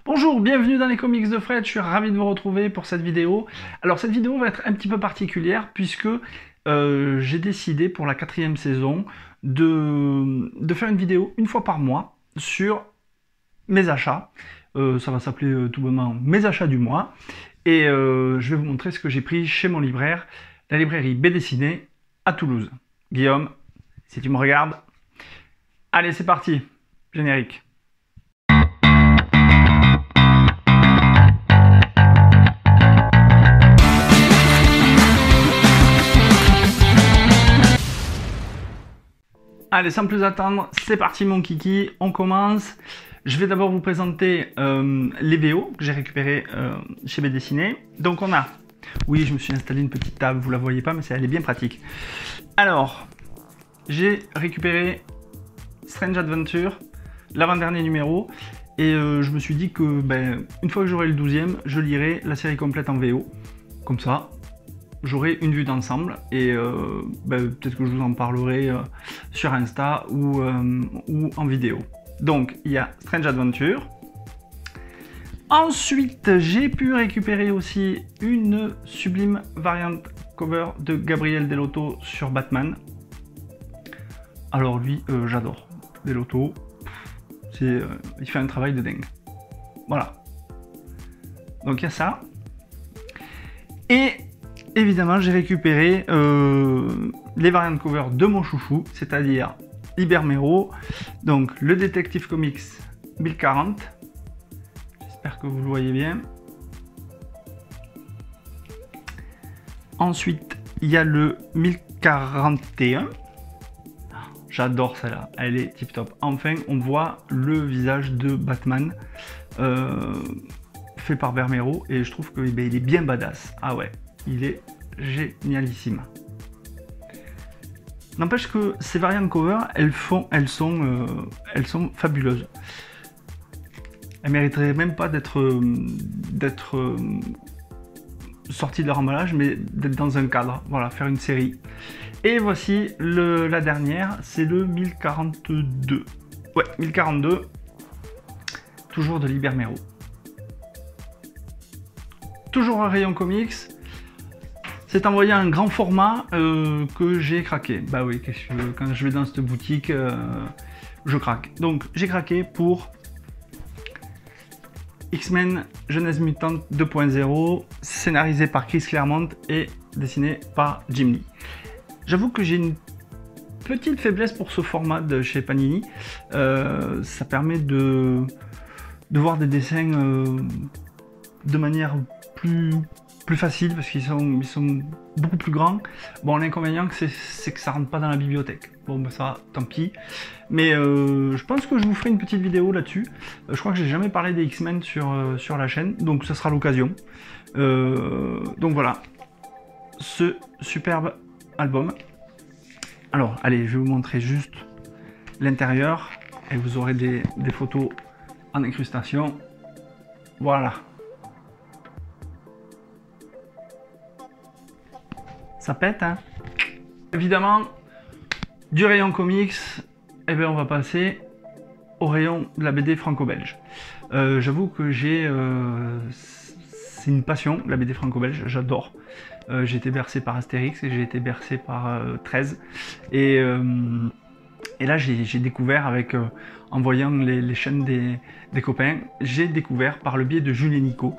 Bonjour, bienvenue dans les comics de Fred, je suis ravi de vous retrouver pour cette vidéo. Alors cette vidéo va être un petit peu particulière puisque j'ai décidé pour la 4e saison de faire une vidéo une fois par mois sur mes achats. Ça va s'appeler tout bonnement mes achats du mois. Et je vais vous montrer ce que j'ai pris chez mon libraire, la librairie BD Ciné à Toulouse. Guillaume, si tu me regardes, allez c'est parti, générique. Allez, sans plus attendre, c'est parti mon kiki, on commence. Je vais d'abord vous présenter les VO que j'ai récupérés chez BD Ciné. Donc on a, oui je me suis installé une petite table, vous la voyez pas mais elle est bien pratique. Alors, j'ai récupéré Strange Adventure, l'avant-dernier numéro, et je me suis dit que une fois que j'aurai le 12e, je lirai la série complète en VO. Comme ça, j'aurai une vue d'ensemble et peut-être que je vous en parlerai sur Insta ou en vidéo. Donc il y a Strange Adventure. Ensuite j'ai pu récupérer aussi une sublime variant cover de Gabriel Dell'Otto sur Batman. Alors lui j'adore Dell'Otto, il fait un travail de dingue. Voilà. Donc il y a ça. Et évidemment, j'ai récupéré les variantes cover de mon chouchou, c'est-à-dire Libermero, donc le Detective Comics 1040. J'espère que vous le voyez bien. Ensuite, il y a le 1041. J'adore celle-là, elle est tip top. Enfin, on voit le visage de Batman fait par Bermero et je trouve qu'il est bien badass. Ah ouais. Il est génialissime. N'empêche que ces variantes cover, elles sont fabuleuses. Elles mériteraient même pas d'être sorties de leur emballage, mais d'être dans un cadre. Voilà, faire une série. Et voici la dernière, c'est le 1042. Ouais, 1042. Toujours de Libermero. Toujours un rayon comics. C'est envoyé un grand format que j'ai craqué. Bah oui, quand je vais dans cette boutique, je craque. Donc j'ai craqué pour X-Men Jeunesse Mutante 2.0, scénarisé par Chris Claremont et dessiné par Jim Lee. J'avoue que j'ai une petite faiblesse pour ce format de chez Panini. Ça permet de voir des dessins de manière plus facile parce qu'ils sont beaucoup plus grands. Bon, l'inconvénient c'est que ça rentre pas dans la bibliothèque. Bon, bah ça, tant pis. Mais je pense que je vous ferai une petite vidéo là-dessus. Je crois que j'ai jamais parlé des X-Men sur la chaîne, donc ça sera l'occasion. Donc voilà, ce superbe album. Alors, allez, je vais vous montrer juste l'intérieur et vous aurez des photos en incrustation. Voilà. Ça pète, hein. Évidemment, du rayon comics, eh bien, on va passer au rayon de la BD franco-belge. J'avoue que c'est une passion, la BD franco-belge, j'adore. J'ai été bercé par Astérix et j'ai été bercé par 13. Et là, j'ai découvert en voyant les chaînes des copains, j'ai découvert par le biais de Jules et Nico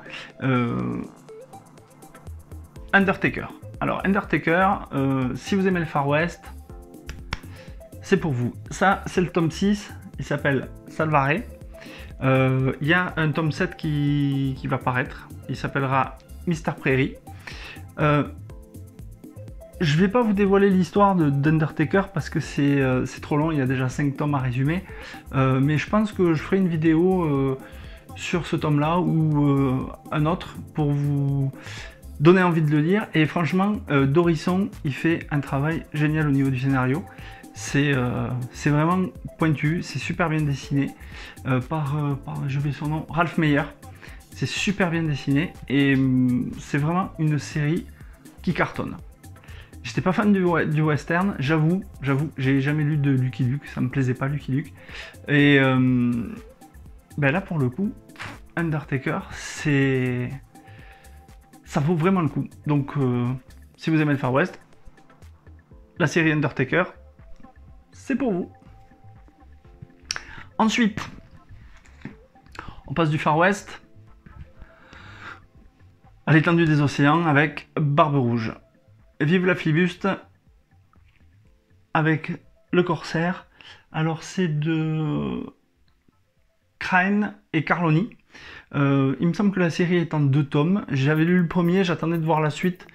Undertaker. Alors Undertaker, si vous aimez le Far West, c'est pour vous. Ça, c'est le tome 6, il s'appelle Salvare. Il y a un tome 7 qui va paraître, il s'appellera Mister Prairie. Je vais pas vous dévoiler l'histoire d'Undertaker parce que c'est trop long, il y a déjà 5 tomes à résumer. Mais je pense que je ferai une vidéo sur ce tome-là ou un autre pour vous donner envie de le lire. Et franchement, Dorisson, il fait un travail génial au niveau du scénario. C'est vraiment pointu, c'est super bien dessiné par je vais son nom, Ralph Meyer. C'est super bien dessiné et c'est vraiment une série qui cartonne. J'étais pas fan du western, j'avoue, j'ai jamais lu de Lucky Luke, ça me plaisait pas Lucky Luke. Et là pour le coup, Undertaker, ça vaut vraiment le coup. Donc, si vous aimez le Far West, la série Undertaker, c'est pour vous. Ensuite, on passe du Far West à l'étendue des océans avec Barbe Rouge. Vive la flibuste avec le Corsaire. Alors c'est de Crane et Carloni. Il me semble que la série est en 2 tomes. J'avais lu le premier, j'attendais de voir la suite.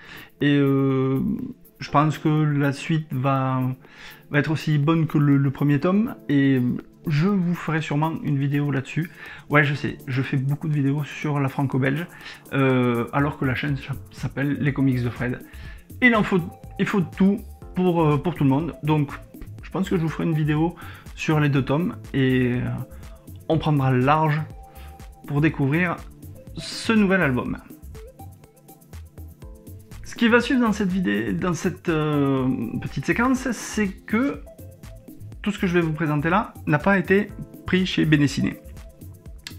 Et je pense que la suite va être aussi bonne que le premier tome. Et je vous ferai sûrement une vidéo là-dessus. Ouais, je sais, je fais beaucoup de vidéos sur la franco-belge. Alors que la chaîne s'appelle Les Comics de Fred. Il faut tout pour tout le monde. Donc je pense que je vous ferai une vidéo sur les 2 tomes. Et on prendra large pour découvrir ce nouvel album. Ce qui va suivre dans cette vidéo, dans cette petite séquence, c'est que tout ce que je vais vous présenter là n'a pas été pris chez Bénéciné.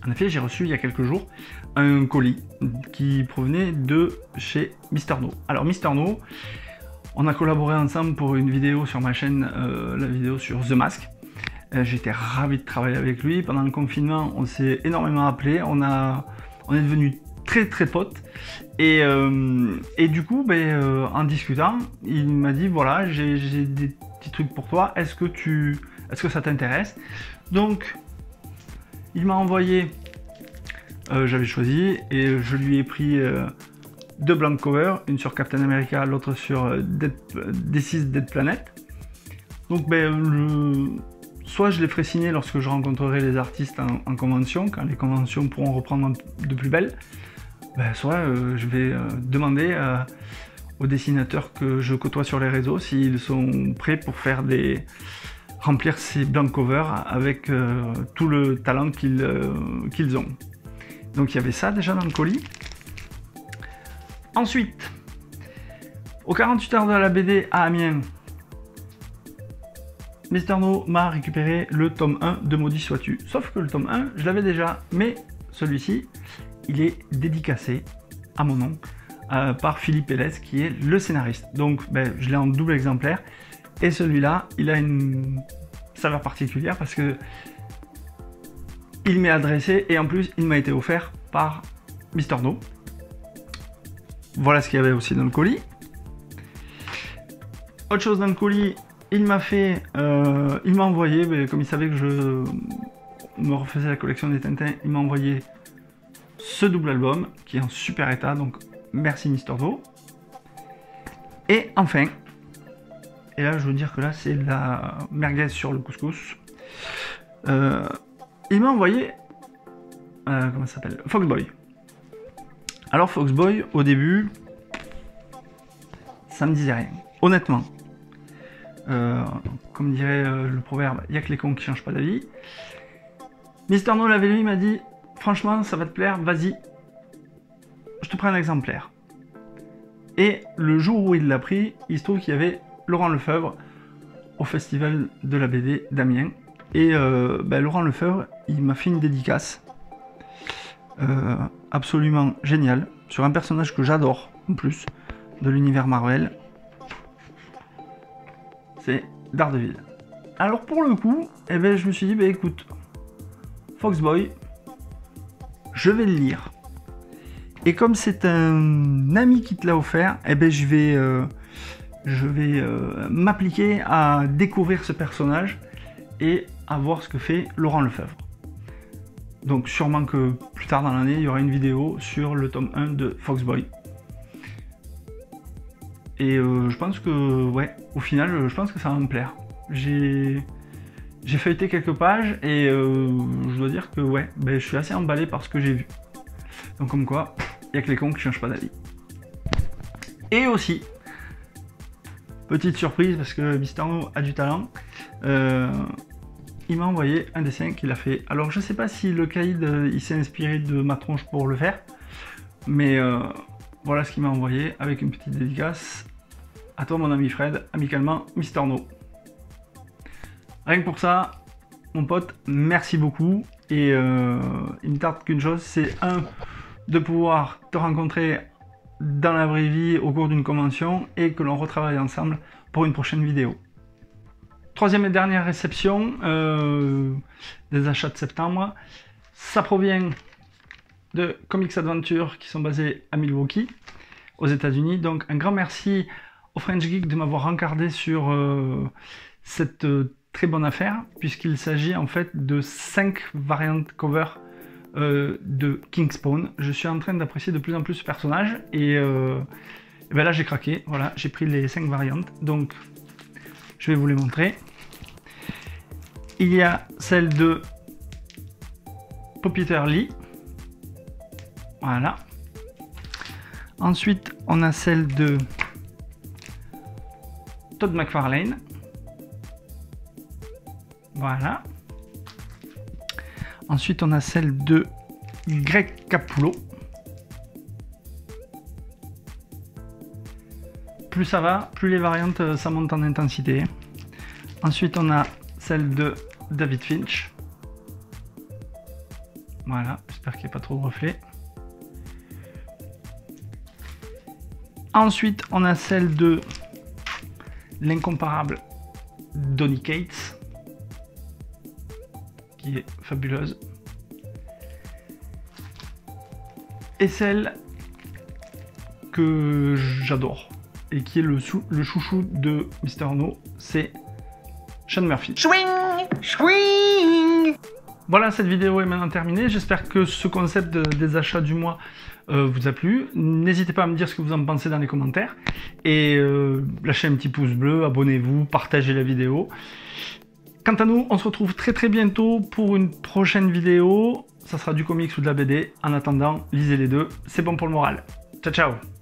En effet, j'ai reçu il y a quelques jours un colis qui provenait de chez Mister No. Alors Mister No, on a collaboré ensemble pour une vidéo sur ma chaîne, la vidéo sur The Mask. J'étais ravi de travailler avec lui. Pendant le confinement, on s'est énormément appelé. On est devenus très potes. Et du coup, en discutant, il m'a dit voilà, j'ai des petits trucs pour toi. Est-ce que ça t'intéresse? Donc, il m'a envoyé. J'avais choisi et je lui ai pris 2 blank covers, une sur Captain America, l'autre sur This is Dead Planet. Donc, soit je les ferai signer lorsque je rencontrerai les artistes en convention, quand les conventions pourront reprendre de plus belle, soit je vais demander aux dessinateurs que je côtoie sur les réseaux s'ils sont prêts pour remplir ces blank covers avec tout le talent qu'ils ont. Donc il y avait ça déjà dans le colis. Ensuite, aux 48 heures de la BD à Amiens, Mister No m'a récupéré le tome 1 de Maudit Sois-tu. Sauf que le tome 1, je l'avais déjà, mais celui-ci, il est dédicacé à mon nom par Philippe Hélès, qui est le scénariste. Donc, je l'ai en double exemplaire. Et celui-là, il a une saveur particulière parce que il m'est adressé et en plus, il m'a été offert par Mister No. Voilà ce qu'il y avait aussi dans le colis. Autre chose dans le colis, il m'a envoyé, comme il savait que je me refaisais la collection des Tintins, il m'a envoyé ce double album qui est en super état, donc merci Mister No. Et enfin, et là je veux dire que là c'est la merguez sur le couscous, il m'a envoyé, comment ça s'appelle, Foxboy. Alors Foxboy, au début, ça me disait rien, honnêtement. Comme dirait le proverbe, il n'y a que les cons qui changent pas d'avis. Mister No l'avait lu, il m'a dit franchement ça va te plaire, vas-y, je te prends un exemplaire. Et le jour où il l'a pris, il se trouve qu'il y avait Laurent Lefebvre au festival de la BD d'Amiens. Et Laurent Lefebvre, il m'a fait une dédicace absolument géniale sur un personnage que j'adore en plus de l'univers Marvel. C'est Daredevil. Alors pour le coup, je me suis dit, écoute, Foxboy, je vais le lire. Et comme c'est un ami qui te l'a offert, je vais m'appliquer à découvrir ce personnage et à voir ce que fait Laurent Lefebvre. Donc sûrement que plus tard dans l'année, il y aura une vidéo sur le tome 1 de Foxboy. Et je pense que, ouais, au final, je pense que ça va me plaire. J'ai feuilleté quelques pages et je dois dire que, ouais, je suis assez emballé par ce que j'ai vu. Donc comme quoi, il n'y a que les cons qui changent pas d'avis. Et aussi, petite surprise, parce que Mister No a du talent, il m'a envoyé un dessin qu'il a fait. Alors je sais pas si le caïd il s'est inspiré de ma tronche pour le faire, mais voilà ce qu'il m'a envoyé avec une petite dédicace. À toi mon ami Fred, amicalement Mister No. Rien que pour ça, mon pote, merci beaucoup. Et il me tarde qu'une chose, c'est de pouvoir te rencontrer dans la vraie vie au cours d'une convention et que l'on retravaille ensemble pour une prochaine vidéo. Troisième et dernière réception des achats de septembre, ça provient de Comics Adventure qui sont basés à Milwaukee, aux États-Unis. Donc un grand merci au French Geek de m'avoir encardé sur cette très bonne affaire, puisqu'il s'agit en fait de 5 variantes cover de Kingspawn. Je suis en train d'apprécier de plus en plus ce personnage et ben là j'ai craqué, voilà, j'ai pris les 5 variantes, donc je vais vous les montrer. Il y a celle de Peter Lee, voilà. Ensuite on a celle de Todd McFarlane, voilà. Ensuite on a celle de Greg Capullo. Plus ça va, plus les variantes ça monte en intensité. Ensuite on a celle de David Finch. Voilà, j'espère qu'il n'y a pas trop de reflets. Ensuite on a celle de l'incomparable Donny Cates, qui est fabuleuse. Et celle que j'adore et qui est le chouchou de Mister No, c'est Sean Murphy. Swing, swing. Voilà, cette vidéo est maintenant terminée. J'espère que ce concept des achats du mois vous a plu. N'hésitez pas à me dire ce que vous en pensez dans les commentaires. Et lâchez un petit pouce bleu, abonnez-vous, partagez la vidéo. Quant à nous, on se retrouve très bientôt pour une prochaine vidéo. Ça sera du comics ou de la BD. En attendant, lisez les deux, c'est bon pour le moral. Ciao, ciao!